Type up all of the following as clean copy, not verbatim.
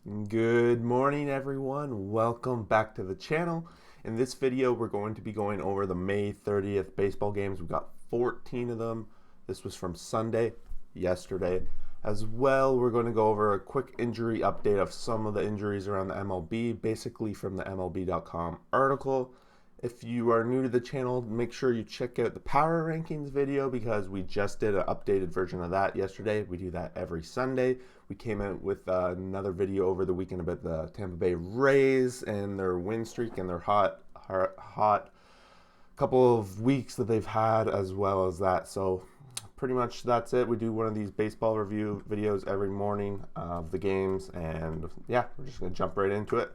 Good morning, everyone. Welcome back to the channel. In this video, we're going to be going over the May 30th baseball games. We've got 14 of them. This was from Sunday, yesterday. As well, we're going to go over a quick injury update of some of the injuries around the MLB, basically from the MLB.com article. If you are new to the channel, make sure you check out the power rankings video because we just did an updated version of that yesterday. We do that every Sunday. We came out with another video over the weekend about the Tampa Bay Rays and their win streak and their hot couple of weeks that they've had, as well as that. So pretty much that's it. We do one of these baseball review videos every morning of the games, and yeah, we're just going to jump right into it.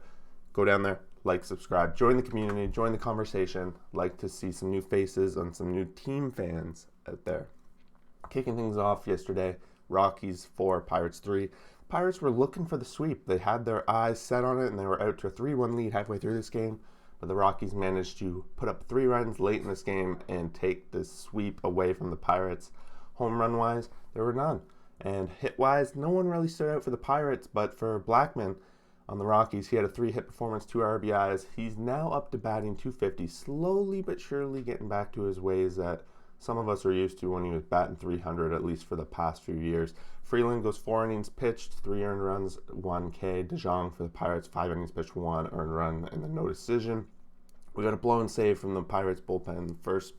Go down there, like, subscribe, join the community, join the conversation. Like to see some new faces and some new team fans out there. Kicking things off yesterday, Rockies 4, Pirates 3. Pirates were looking for the sweep. They had their eyes set on it, and they were out to a 3-1 lead halfway through this game. But the Rockies managed to put up 3 runs late in this game and take this sweep away from the Pirates. Home run-wise, there were none. And hit-wise, no one really stood out for the Pirates, but for Blackman on the Rockies, he had a 3-hit performance, 2 RBIs. He's now up to batting .250, slowly but surely getting back to his ways that some of us are used to when he was batting .300, at least for the past few years. Freeland goes 4 innings pitched, 3 earned runs, 1 K. DeJong for the Pirates, 5 innings pitched, 1 earned run, and then no decision. We got a blown save from the Pirates bullpen. First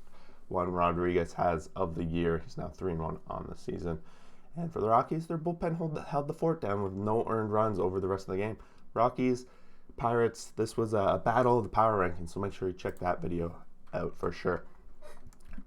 one Rodriguez has of the year. He's now 3-1 on the season. And for the Rockies, their bullpen held the fort down with no earned runs over the rest of the game. Rockies, Pirates, this was a battle of the power rankings, so make sure you check that video out for sure.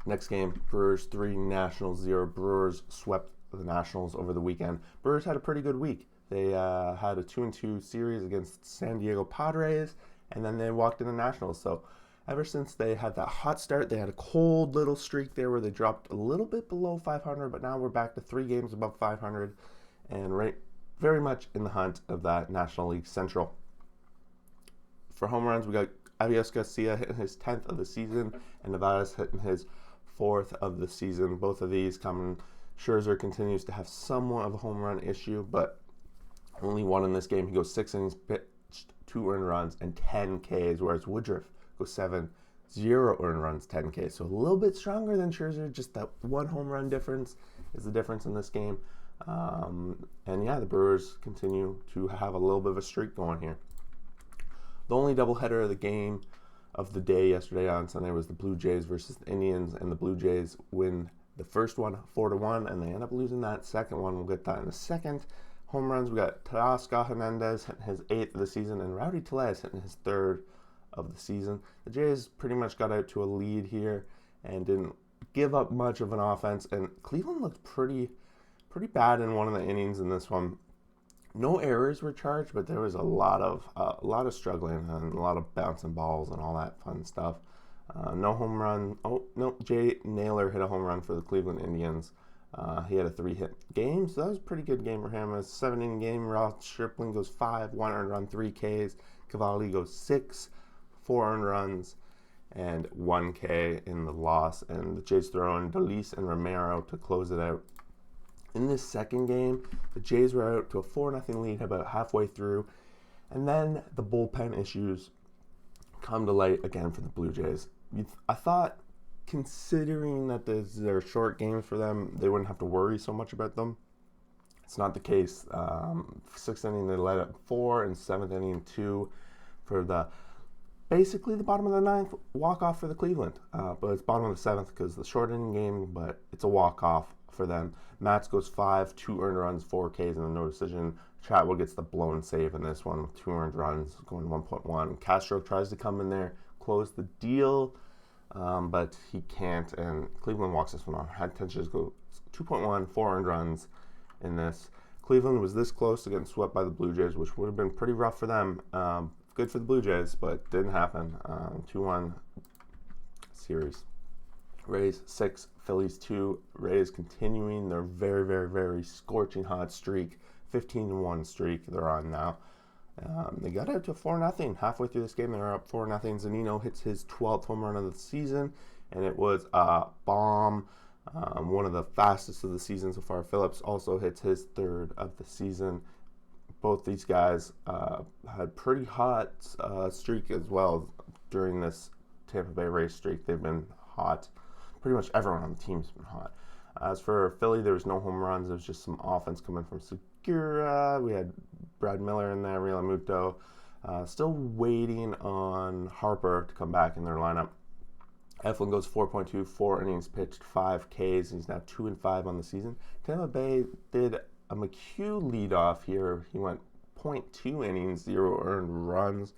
Next game, Brewers 3, Nationals 0. Brewers swept the Nationals over the weekend. Brewers had a pretty good week. They had a 2-2 series against San Diego Padres, and then they walked in the Nationals. So ever since they had that hot start, they had a cold little streak there where they dropped a little bit below 500, but now we're back to 3 games above 500 and right very much in the hunt of that National League Central. For home runs, we got Aviles Garcia hitting his 10th of the season and Nevada's hitting his 4th of the season. Both of these coming. Scherzer continues to have somewhat of a home run issue, but only 1 in this game. He goes 6 innings pitched, 2 earned runs, and 10 Ks, whereas Woodruff goes 7, 0 earned runs, 10 Ks. So a little bit stronger than Scherzer. Just that 1 home run difference is the difference in this game. And yeah, the Brewers continue to have a little bit of a streak going here. The only doubleheader of the game of the day yesterday on Sunday was the Blue Jays versus the Indians, and the Blue Jays win the first one 4-1, and they end up losing that second one. We'll get that in a second. Home runs, we got Teoscar Hernandez hitting his 8th of the season, and Rowdy Tellez hitting his 3rd of the season. The Jays pretty much got out to a lead here and didn't give up much of an offense, and Cleveland looked pretty bad in one of the innings in this one. No errors were charged, but there was a lot of struggling and a lot of bouncing balls and all that fun stuff. No home run. Oh no, Jay Naylor hit a home run for the Cleveland Indians. He had a 3-hit game, so that was a pretty good game for him. It was a 7-inning game. Ross Stripling goes 5, 1 earned run, 3 Ks. Cavalli goes 6, 4 earned runs, and 1 K in the loss. And the Jays throw in Delis and Romero to close it out. In this second game, the Jays were out to a 4-0 lead about halfway through, and then the bullpen issues come to light again for the Blue Jays. I thought, considering that they're short games for them, they wouldn't have to worry so much about them. It's not the case. 6th inning, they let up 4, and 7th inning, 2 for basically the bottom of the 9th walk-off for the Cleveland. But it's bottom of the 7th because the short inning game, but it's a walk-off for them. Matz goes 5, 2 earned runs, 4 Ks, and no decision. Chatwell gets the blown save in this one with 2 earned runs, going 1.1. Castro tries to come in there, close the deal, but he can't, and Cleveland walks this one off. Had intentions go 2.1, 4 earned runs in this. Cleveland was this close to getting swept by the Blue Jays, which would have been pretty rough for them. Good for the Blue Jays, but didn't happen. 2-1 series. Rays 6, Phillies 2. Rays continuing their very scorching hot streak. 15-1 streak they're on now. They got out to 4-0. Halfway through this game, they were up 4-0. Zunino hits his 12th home run of the season, and it was a bomb. One of the fastest of the season so far. Phillips also hits his 3rd of the season. both these guys had pretty hot streak as well during this Tampa Bay Rays streak. They've been hot. Pretty much everyone on the team's been hot. As for Philly, there was no home runs. It was just some offense coming from Segura. We had Brad Miller in there, Real Muto. Still waiting on Harper to come back in their lineup. Eflin goes 4.2, 4 innings pitched, 5 Ks. He's now 2-5 on the season. Tampa Bay did a McHugh leadoff here. He went 0.2 innings, 0 earned runs.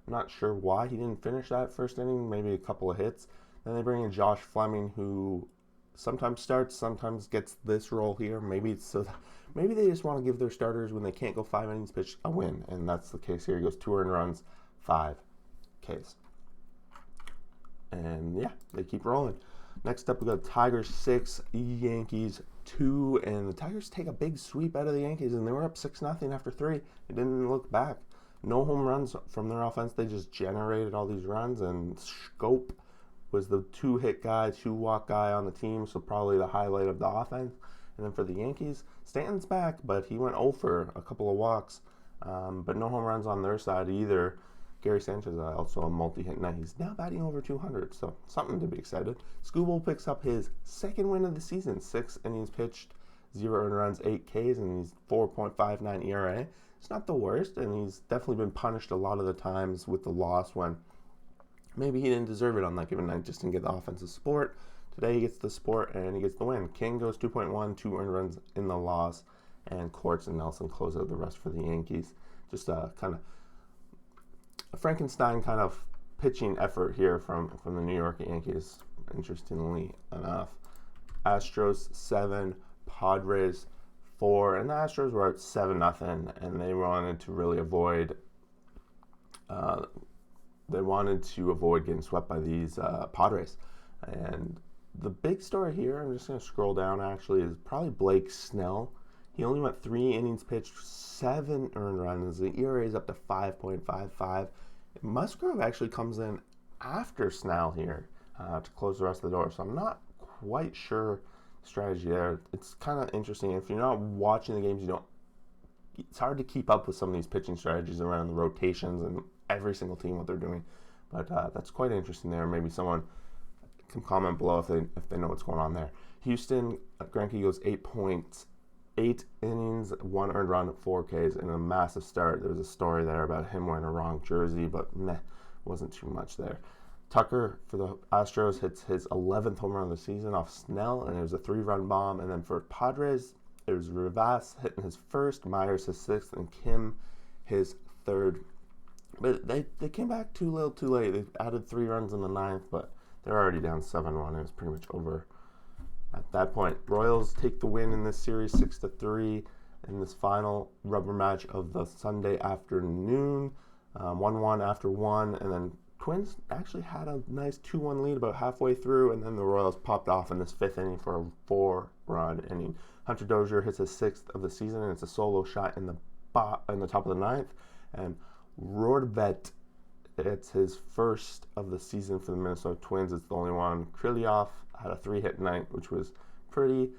I'm not sure why he didn't finish that first inning, maybe a couple of hits. Then they bring in Josh Fleming, who sometimes starts, sometimes gets this role here. Maybe they just want to give their starters, when they can't go 5 innings pitched, a win. And that's the case here. He goes 2 earned runs, 5 Ks. And yeah, they keep rolling. Next up, we got Tigers 6, Yankees 2, and the Tigers take a big sweep out of the Yankees, and they were up 6-0 after 3. They didn't look back. No home runs from their offense. They just generated all these runs, and Scope was the 2-hit guy, 2-walk guy on the team, so probably the highlight of the offense. And then for the Yankees, Stanton's back, but he went 0 for a couple of walks, but no home runs on their side either. Gary Sanchez also a multi-hit night. He's now batting over 200, so something to be excited. Skubal picks up his second win of the season, 6 innings pitched, 0 earned runs, 8 Ks, and he's 4.59 ERA. It's not the worst, and he's definitely been punished a lot of the times with the loss when maybe he didn't deserve it on that given night, just didn't get the offensive support. Today he gets the support, and he gets the win. King goes 2.1, 2 earned runs in the loss, and Quartz and Nelson close out the rest for the Yankees. Just kind of a Frankenstein kind of pitching effort here from the New York Yankees, interestingly enough. Astros 7, Padres 4, and the Astros were at 7-0, and they wanted to really avoid getting swept by these Padres. And the big story here, I'm just going to scroll down actually, is probably Blake Snell. He only went 3 innings pitched, 7 earned runs. The ERA is up to 5.55. Musgrove actually comes in after Snell here to close the rest of the door. So I'm not quite sure strategy there. It's kind of interesting. If you're not watching the games, it's hard to keep up with some of these pitching strategies around the rotations and every single team what they're doing. But that's quite interesting there. Maybe someone can comment below if they know what's going on there. Houston, Greinke goes 8 innings, 1 earned run, 4 Ks, and a massive start. There was a story there about him wearing a wrong jersey, but wasn't too much there. Tucker for the Astros hits his 11th home run of the season off Snell, and it was a 3-run bomb. And then for Padres, it was Rivas hitting his first, Myers his 6th, and Kim his 3rd. But they came back too little too late. They added 3 runs in the 9th, but they're already down 7-1. It was pretty much over at that point. Royals take the win in this series 6-3 in this final rubber match of the Sunday afternoon. 1-1 after 1, and then Twins actually had a nice 2-1 lead about halfway through, and then the Royals popped off in this 5th inning for a 4-run inning. Hunter Dozier hits his 6th of the season, and it's a solo shot in the top of the 9th. And Rorvet, it's his 1st of the season for the Minnesota Twins. It's the only one. Krylyov had a 3-hit night, which was pretty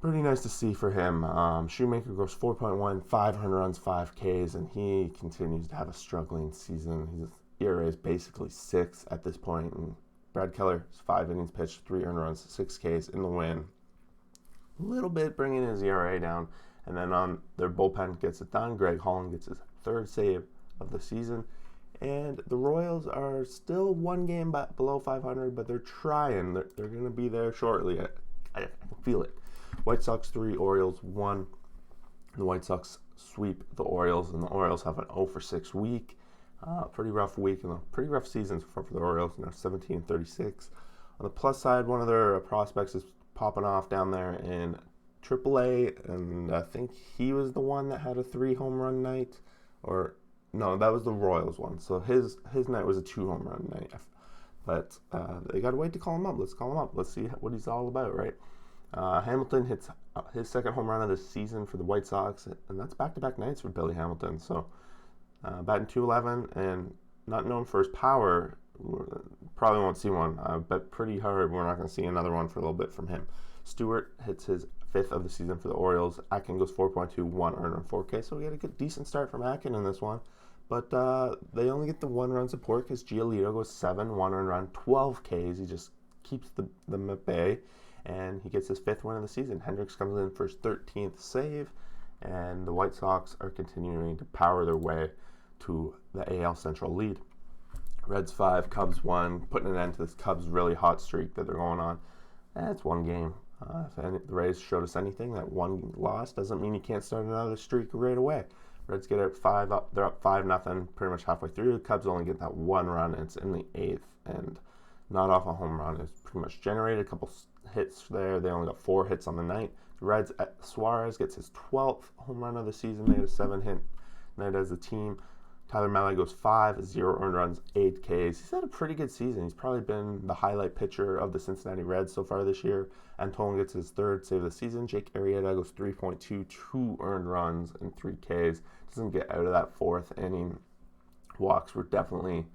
nice to see for him. Shoemaker goes 4.1, 500 runs, 5 Ks, and he continues to have a struggling season. His ERA is basically 6 at this point. And Brad Keller is 5 innings pitched, 3 earned runs, 6 Ks in the win. A little bit bringing his ERA down. And then on their bullpen gets it done. Greg Holland gets his 3rd save of the season. And the Royals are still 1 game below 500, but they're trying. They're going to be there shortly. I can feel it. White Sox 3, Orioles 1. The White Sox sweep the Orioles, and the Orioles have an 0-for-6 week. Pretty rough week and a pretty rough season for the Orioles. Now 17-36. On the plus side, one of their prospects is popping off down there in AAA, and I think he was the one that had a 3 home run night, or no, that was the Royals one. So his night was a 2 home run night, but they got to wait to call him up. Let's call him up. Let's see what he's all about, right? Hamilton hits his 2nd home run of the season for the White Sox, and that's back-to-back nights for Billy Hamilton. So batting .211 and not known for his power. Probably won't see one. I bet pretty hard we're not going to see another one for a little bit from him. Stewart hits his fifth of the season for the Orioles. Atkin goes 4.2, 1 earned run, 4K. So we had a good, decent start from Atkin in this one. But they only get the 1 run support because Giolito goes 7, 1 earned run, 12 Ks. He just keeps them at bay, and he gets his 5th win of the season. Hendricks comes in for his 13th save, and the White Sox are continuing to power their way to the AL Central lead. Reds 5, Cubs 1, putting an end to this Cubs really hot streak that they're going on. It's one game. If the Rays showed us anything, that one loss doesn't mean you can't start another streak right away. Reds get it 5 up. They're up 5-0, pretty much halfway through. The Cubs only get that 1 run, and it's in the 8th, and not off a home run. It's pretty much generated a couple hits there. They only got 4 hits on the night. The Reds, Suarez gets his 12th home run of the season. They had a 7-hit night as a team. Tyler Mahle goes 5, 0 earned runs, 8 Ks. He's had a pretty good season. He's probably been the highlight pitcher of the Cincinnati Reds so far this year. Antone gets his 3rd save of the season. Jake Arrieta goes 3.2, 2 earned runs, and 3 Ks. Doesn't get out of that 4th inning. Walks were definitely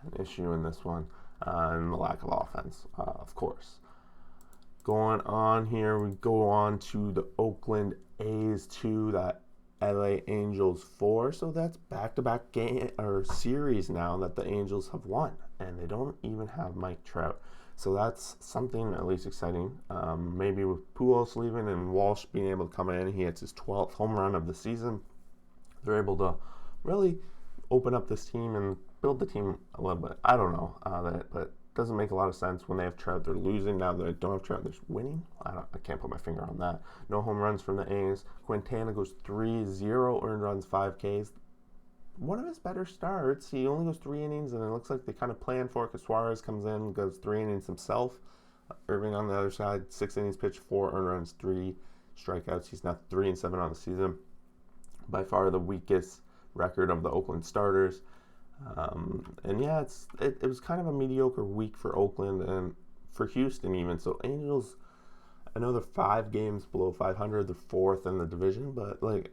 an issue in this one, and the lack of offense, of course. Going on here, we go on to the Oakland A's 2, that LA Angels 4. So that's back-to-back game or series now that the Angels have won, and they don't even have Mike Trout. So that's something at least exciting. Maybe with Pujols leaving and Walsh being able to come in, he hits his 12th home run of the season. They're able to really open up this team and build the team a little bit. I don't know, but it doesn't make a lot of sense. When they have Trout, they're losing. Now that they don't have Trout, they're winning. I can't put my finger on that. No home runs from the A's. Quintana goes 3, 0 earned runs, 5 Ks. One of his better starts. He only goes 3 innings, and it looks like they kind of plan for it because Suarez comes in, goes 3 innings himself. Irving on the other side, 6 innings pitched, 4 earned runs, 3 strikeouts. He's now 3-7 on the season. By far the weakest record of the Oakland starters. And yeah, it was kind of a mediocre week for Oakland and for Houston even. So Angels, I know they're 5 games below 500, they're 4th in the division, but like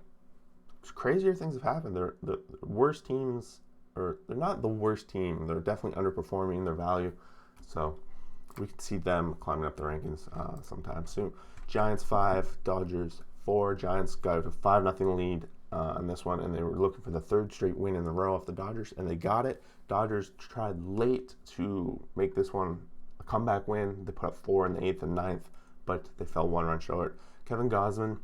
crazier things have happened. They're the worst teams, or they're not the worst team. They're definitely underperforming their value. So we could see them climbing up the rankings sometime soon. Giants 5, Dodgers 4. Giants got a 5-0 lead in this one, and they were looking for the 3rd straight win in the row off the Dodgers, and they got it. Dodgers tried late to make this one a comeback win. They put up 4 in the 8th and 9th, but they fell 1 run short. Kevin Gausman,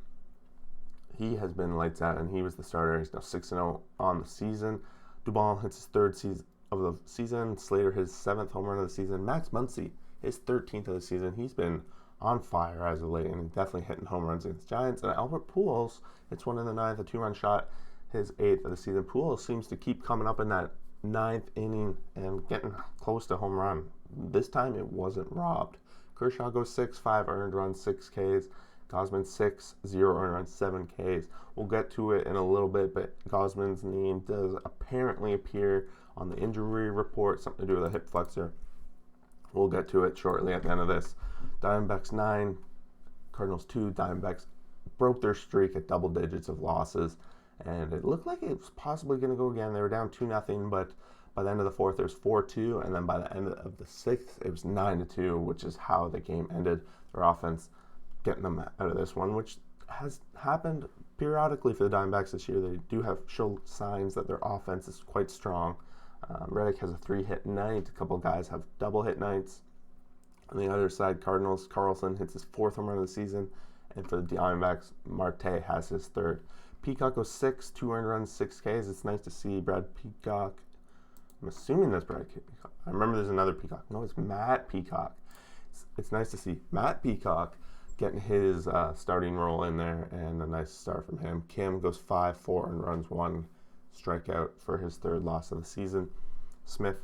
he has been lights out, and he was the starter. He's now 6-0 on the season. Dubon hits his 3rd season of the season. Slater his 7th home run of the season. Max Muncy, his 13th of the season. He's been on fire as of late, and definitely hitting home runs against the Giants. And Albert Pujols, it's 1 in the 9th, a 2-run shot, his 8th of the season. Pujols seems to keep coming up in that 9th inning and getting close to home run. This time it wasn't robbed. Kershaw goes 6, 5 earned runs, 6 Ks. Gausman 6, 0 earned runs, 7 Ks. We'll get to it in a little bit, but Gausman's name does apparently appear on the injury report, something to do with a hip flexor. We'll get to it shortly at the end of this. Diamondbacks 9, Cardinals 2. Diamondbacks broke their streak at double digits of losses, and it looked like it was possibly going to go again. They were down 2-0, but by the end of the 4th, it was 4-2, and then by the end of the 6th, it was 9-2, which is how the game ended. Their offense getting them out of this one, which has happened periodically for the Diamondbacks this year. They do show signs that their offense is quite strong. Reddick has a 3-hit night. A couple guys have double hit nights. On the other side, Cardinals, Carlson hits his 4th home run of the season. And for the Diamondbacks, Marte has his 3rd. Peacock goes 6, 2 earned runs, 6 Ks. It's nice to see Brad Peacock. I'm assuming that's Brad Peacock. I remember there's another Peacock. No, it's Matt Peacock. It's nice to see Matt Peacock getting his starting role in there, and a nice start from him. Kim goes 5, 4 earned runs, 1 strikeout for his 3rd loss of the season. Smith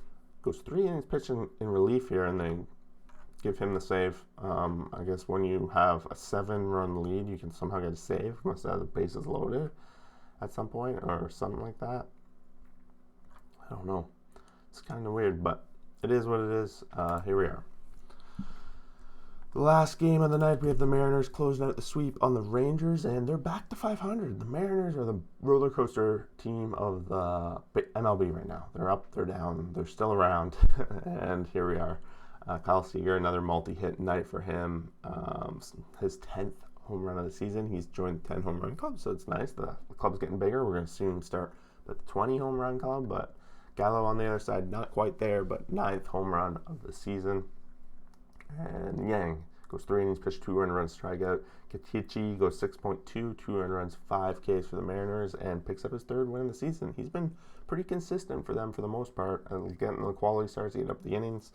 goes 3 innings pitching in relief here, and they give him the save. I guess when you have a 7-run lead, you can somehow get a save. Must have the bases loaded at some point or something like that. I don't know. It's kind of weird, but it is what it is. Here we are. The last game of the night, we have the Mariners closing out the sweep on the Rangers, and they're back to 500. The Mariners are the roller coaster team of the MLB right now. They're up, they're down, they're still around, and here we are. Kyle Seager, another multi-hit night for him. His 10th home run of the season. He's joined the 10 home run club, so it's nice. The club's getting bigger. We're going to soon start the 20 home run club, but Gallo on the other side, not quite there, but 9th home run of the season. And Yang goes 3 innings, pitched 2 earned runs, strikeout. Katichi goes 6.2, 2 earned runs, 5 Ks for the Mariners, and picks up his 3rd win of the season. He's been pretty consistent for them for the most part, and getting the quality starts, getting up the innings,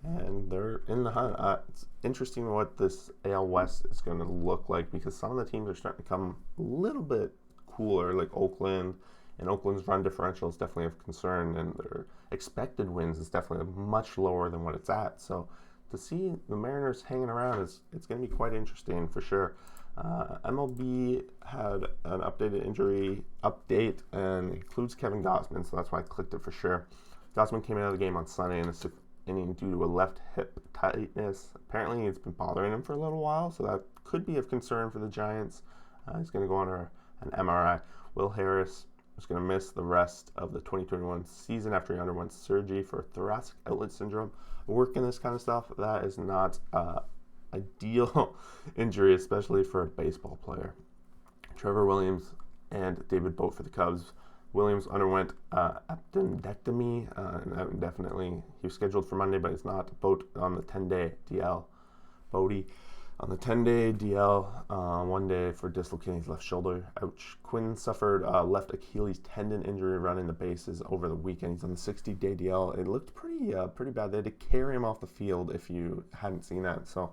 and they're in the hunt. It's interesting what this AL West is going to look like, because some of the teams are starting to come a little bit cooler, like Oakland, and Oakland's run differential is definitely of concern, and their expected wins is definitely much lower than what it's at. So to see the Mariners hanging around it's going to be quite interesting for sure. MLB had an updated injury update and includes Kevin Gausman, so that's why I clicked it for sure. Gausman came out of the game on Sunday in the 6th inning due to a left hip tightness. Apparently it's been bothering him for a little while, so that could be of concern for the Giants. He's going to go under an MRI. Will Harris is going to miss the rest of the 2021 season after he underwent surgery for thoracic outlet syndrome. Working this kind of stuff, that is not ideal injury, especially for a baseball player. Trevor Williams and David Bote for the Cubs. Williams underwent appendectomy, and definitely he was scheduled for Monday, but he's not. Bote on the 10-day DL. Bodie on the 10-day DL, 1 day for dislocating his left shoulder. Ouch. Quinn suffered left Achilles tendon injury running the bases over the weekend. He's on the 60-day DL. It looked pretty bad. They had to carry him off the field if you hadn't seen that. So,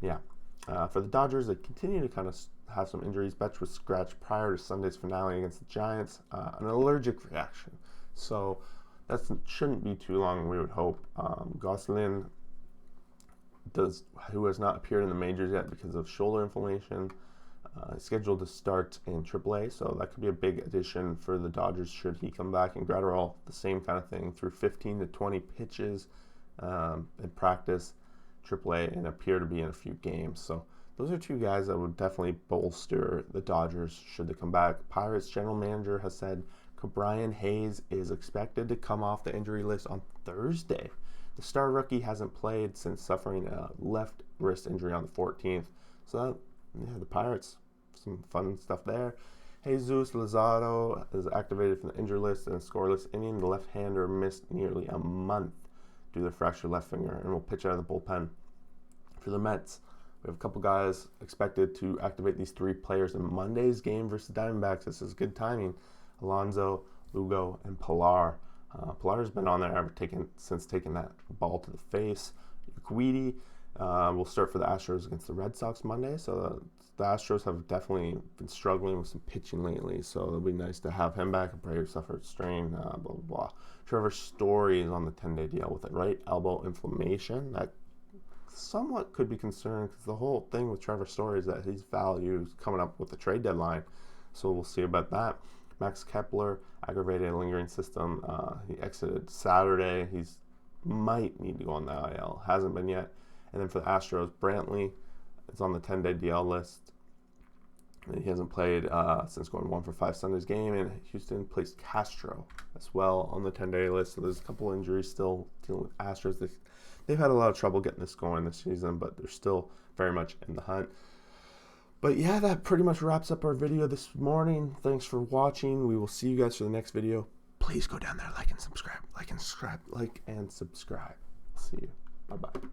yeah. For the Dodgers, they continue to kind of have some injuries. Betch was scratched prior to Sunday's finale against the Giants. An allergic reaction. So that shouldn't be too long, we would hope. Gosselin, who has not appeared in the majors yet because of shoulder inflammation, is scheduled to start in AAA, so that could be a big addition for the Dodgers should he come back. And Gratterall, the same kind of thing, threw 15 to 20 pitches in practice, AAA, and appear to be in a few games. So those are 2 guys that would definitely bolster the Dodgers should they come back. Pirates general manager has said Brian Hayes is expected to come off the injury list on Thursday. The star rookie hasn't played since suffering a left wrist injury on the 14th. So, yeah, the Pirates, some fun stuff there. Jesus Luzardo is activated from the injury list in a scoreless inning. The left-hander missed nearly a month due to the fractured left finger and will pitch out of the bullpen. For the Mets, we have a couple guys expected to activate these 3 players in Monday's game versus the Diamondbacks. This is good timing. Alonso, Lugo, and Pilar. Pilar's been on there since taking that ball to the face. Guidi will start for the Astros against the Red Sox Monday. So the Astros have definitely been struggling with some pitching lately. So it'll be nice to have him back. Prayer suffered strain, blah, blah, blah. Trevor Story is on the 10-day DL with a right elbow inflammation. That somewhat could be concerned because the whole thing with Trevor Story is that his value is coming up with the trade deadline. So we'll see about that. Max Kepler, aggravated lingering system. He exited Saturday. He's might need to go on the IL. Hasn't been yet. And then for the Astros, Brantley is on the 10-day DL list. He hasn't played since going 1 for 5 Sunday's game. And Houston placed Castro as well on the 10-day list. So there's a couple injuries still dealing with Astros. They've had a lot of trouble getting this going this season, but they're still very much in the hunt. But yeah, that pretty much wraps up our video this morning. Thanks for watching. We will see you guys for the next video. Please go down there, like and subscribe. See you. Bye-bye.